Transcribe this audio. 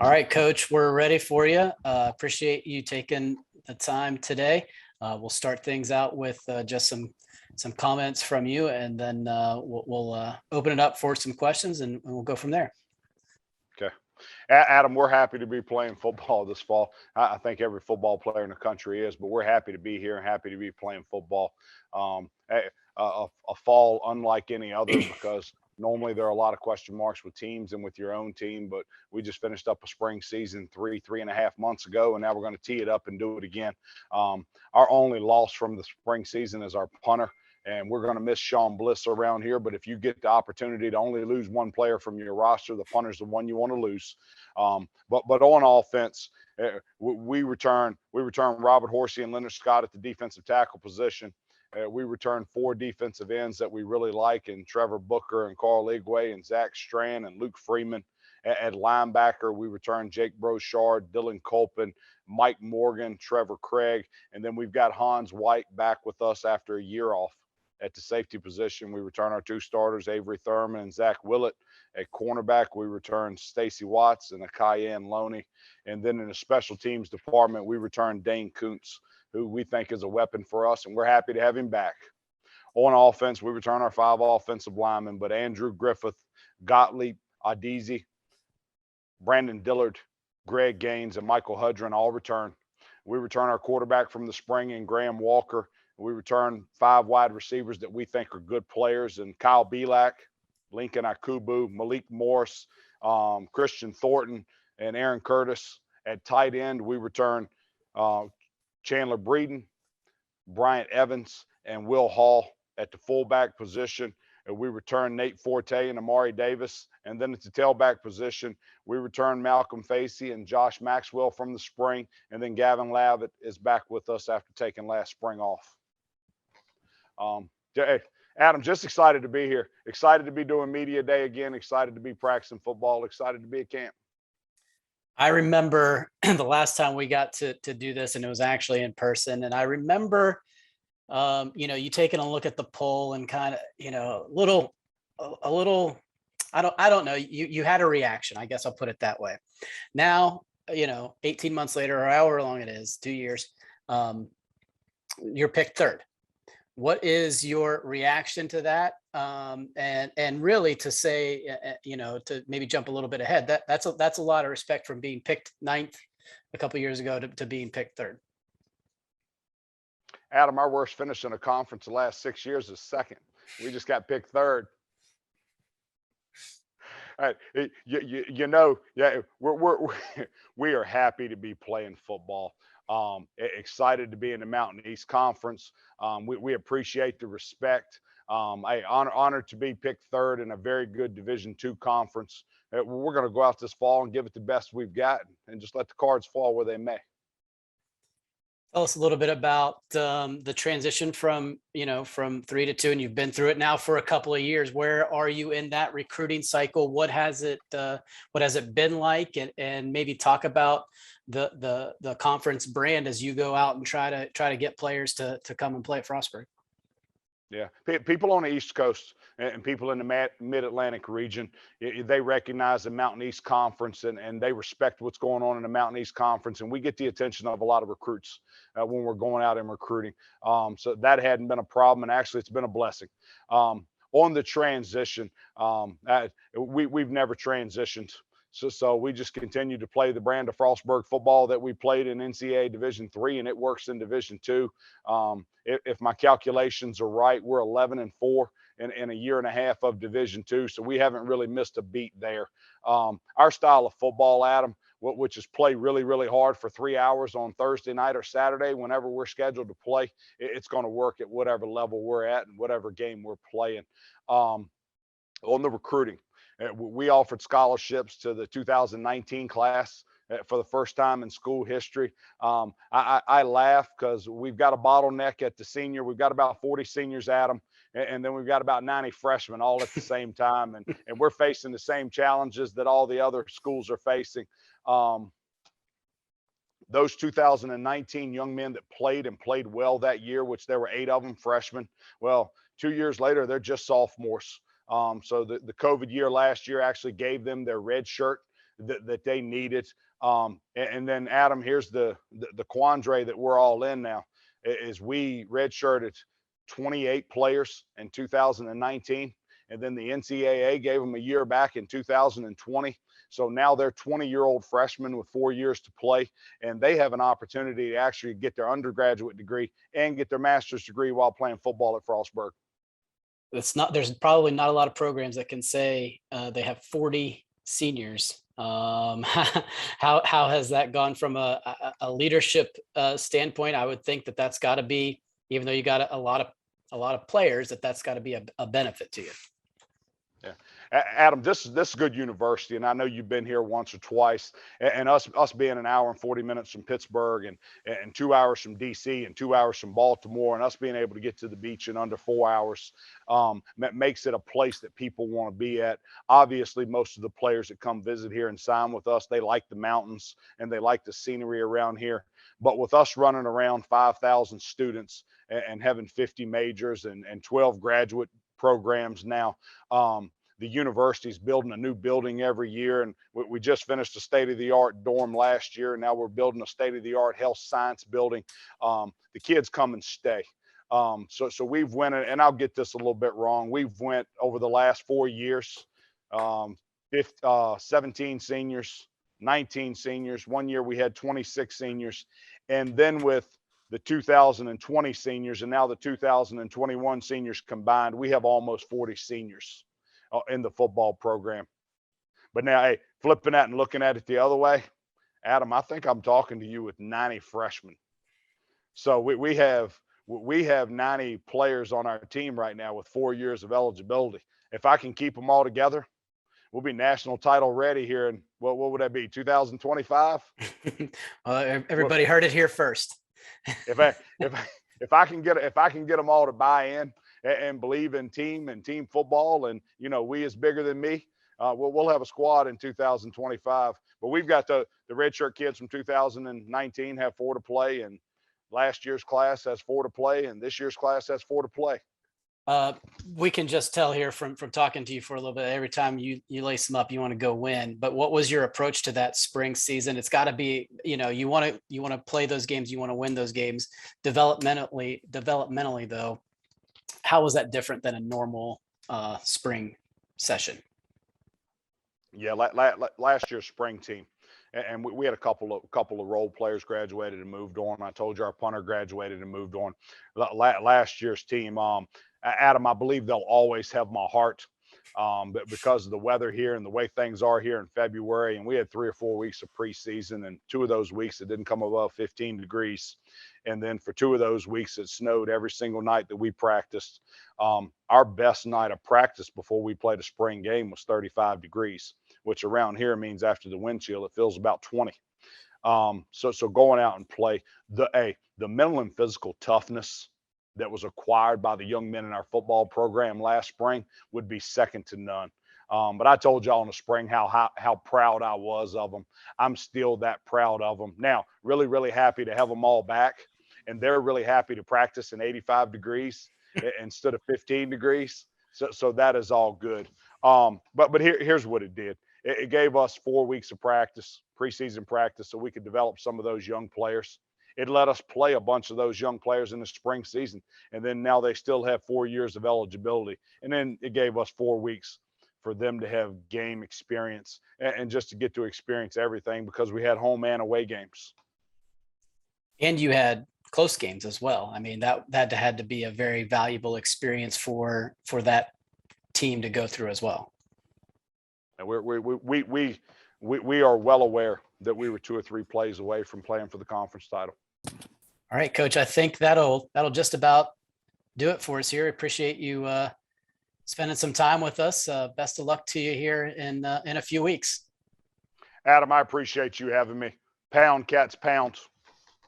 All right, Coach, we're ready for you. Appreciate you taking the time today. We'll start things out with just some comments from you, and then we'll open it up for some questions, and we'll go from there. Okay. Adam, we're happy to be playing football this fall. I think every football player in the country is, but we're happy to be here and happy to be playing football. A fall unlike any other because normally there are a lot of question marks with teams and with your own team, but we just finished up a spring season 3.5 months ago, and now we're going to tee it up and do it again. Our only loss from the spring season is our punter. And we're going to miss Sean Bliss around here. But if you get the opportunity to only lose one player from your roster, the punter's the one you want to lose. But on offense, we return Robert Horsey and Leonard Scott at the defensive tackle position. We return 4 defensive ends that we really like, and Trevor Booker and Carl Igwe and Zach Strand and Luke Freeman. At linebacker, we return Jake Brochard, Dylan Colpin, Mike Morgan, Trevor Craig, and then we've got Hans White back with us after a year off. At the safety position, we return our 2 starters, Avery Thurman and Zach Willett. At cornerback, we return Stacy Watts and Akayan Loney. And then in the special teams department, we return Dane Kuntz, who we think is a weapon for us, and we're happy to have him back. On offense, we return our 5 offensive linemen, but Andrew Griffith, Gottlieb Adizi, Brandon Dillard, Greg Gaines, and Michael Hudron all return. We return our quarterback from the spring in Graham Walker. We return 5 wide receivers that we think are good players, and Kyle Belak, Lincoln Akubu, Malik Morris, Christian Thornton, and Aaron Curtis. At tight end, we return Chandler Breeden, Bryant Evans, and Will Hall. At the fullback position, and we return Nate Forte and Amari Davis. And then at the tailback position, we return Malcolm Facey and Josh Maxwell from the spring. And then Gavin Lavitt is back with us after taking last spring off. Adam, just excited to be here. Excited to be doing media day again. Excited to be practicing football. Excited to be at camp. I remember the last time we got to do this, and it was actually in person. And I remember, you taking a look at the poll and kind of, a little, I don't know. You had a reaction. I guess I'll put it that way. Now, 18 months later, or however long it is, 2 years, you're picked third. What is your reaction to that? And really to say, to maybe jump a little bit ahead, that's a lot of respect from being picked 9th a couple of years ago to being picked third. Adam, our worst finish in a conference the last 6 years is 2nd. We just got picked 3rd. All right, we are happy to be playing football. Excited to be in the Mountain East Conference. We appreciate the respect. Honored to be picked 3rd in a very good Division II conference. We're going to go out this fall and give it the best we've got, and just let the cards fall where they may. Tell us a little bit about the transition from 3 to 2, and you've been through it now for a couple of years. Where are you in that recruiting cycle? What has it been like? And maybe talk about the conference brand as you go out and try to get players to come and play at Frostburg. Yeah, people on the East Coast and people in the Mid-Atlantic region, they recognize the Mountain East Conference and they respect what's going on in the Mountain East Conference. And we get the attention of a lot of recruits when we're going out and recruiting. So that hadn't been a problem. And actually, it's been a blessing. On the transition, we've never transitioned. So we just continue to play the brand of Frostburg football that we played in NCAA Division III, and it works in Division II. If my calculations are right, we're 11-4 in a year and a half of Division II, so we haven't really missed a beat there. Our style of football, Adam, which is play really, really hard for 3 hours on Thursday night or Saturday, whenever we're scheduled to play, it's going to work at whatever level we're at and whatever game we're playing. On the recruiting, we offered scholarships to the 2019 class for the first time in school history. I laugh because we've got a bottleneck at the senior. We've got about 40 seniors, Adam, and then we've got about 90 freshmen all at the same time. And we're facing the same challenges that all the other schools are facing. Those 2019 young men that played well that year, which there were 8 of them freshmen, well, 2 years later, they're just sophomores. So the COVID year last year actually gave them their red shirt. that they needed. And then Adam, here's the quandary that we're all in now is we redshirted 28 players in 2019, and then the NCAA gave them a year back in 2020. So now they're 20-year-old freshmen with 4 years to play, and they have an opportunity to actually get their undergraduate degree and get their master's degree while playing football at Frostburg. There's probably not a lot of programs that can say they have 40 seniors. How has that gone from a leadership standpoint? I would think that that's got to be, even though you got a lot of players, that's got to be a benefit to you. Yeah, Adam, this is good university, and I know you've been here once or twice. And us being an hour and 40 minutes from Pittsburgh, and 2 hours from DC, and 2 hours from Baltimore, and us being able to get to the beach in under 4 hours, makes it a place that people want to be at. Obviously, most of the players that come visit here and sign with us, they like the mountains and they like the scenery around here. But with us running around 5,000 students and having 50 majors and 12 graduate programs now, the university's building a new building every year, and we just finished a state-of-the-art dorm last year, and now we're building a state-of-the-art health science building. The kids come and stay. So we've went, and I'll get this a little bit wrong, we've went over the last 4 years, 17 seniors, 19 seniors. 1 year we had 26 seniors, and then with the 2020 seniors and now the 2021 seniors combined, we have almost 40 seniors in the football program. But now, hey, flipping that and looking at it the other way, Adam, I think I'm talking to you with 90 freshmen. So we have 90 players on our team right now with 4 years of eligibility. If I can keep them all together, we'll be national title ready here in, what would that be, 2025? Everybody heard it here first. if I can get them all to buy in and believe in team football, and we is bigger than me, we'll have a squad in 2025. But we've got the redshirt kids from 2019 have 4 to play, and last year's class has 4 to play, and this year's class has 4 to play. We can just tell here from talking to you for a little bit, every time you lace them up, you want to go win. But what was your approach to that spring season? It's got to be, you want to play those games, you want to win those games. Developmentally though, how was that different than a normal spring session? Yeah, last year's spring team, and we had a couple of role players graduated and moved on. I told you our punter graduated and moved on. Last year's team, Adam, I believe they'll always have my heart, but because of the weather here and the way things are here in February, and we had 3 or 4 weeks of preseason, and 2 of those weeks it didn't come above 15 degrees. And then for 2 of those weeks, it snowed every single night that we practiced. Our best night of practice before we played a spring game was 35 degrees, which around here means after the wind chill, it feels about 20. So going out and play, the mental and physical toughness that was acquired by the young men in our football program last spring would be second to none. But I told y'all in the spring how proud I was of them. I'm still that proud of them. Now, really, really happy to have them all back, and they're really happy to practice in 85 degrees instead of 15 degrees. So that is all good. But here's what it did. It gave us 4 weeks of practice, preseason practice, so we could develop some of those young players. It let us play a bunch of those young players in the spring season, and then now they still have 4 years of eligibility. And then it gave us 4 weeks for them to have game experience and just to get to experience everything, because we had home and away games. And you had close games as well. I mean, that had to be a very valuable experience for that team to go through as well. And we are well aware that we were 2 or 3 plays away from playing for the conference title. All right, Coach, I think that'll just about do it for us here. I appreciate you spending some time with us. Best of luck to you here in a few weeks. Adam, I appreciate you having me. Pound, Cats, pound.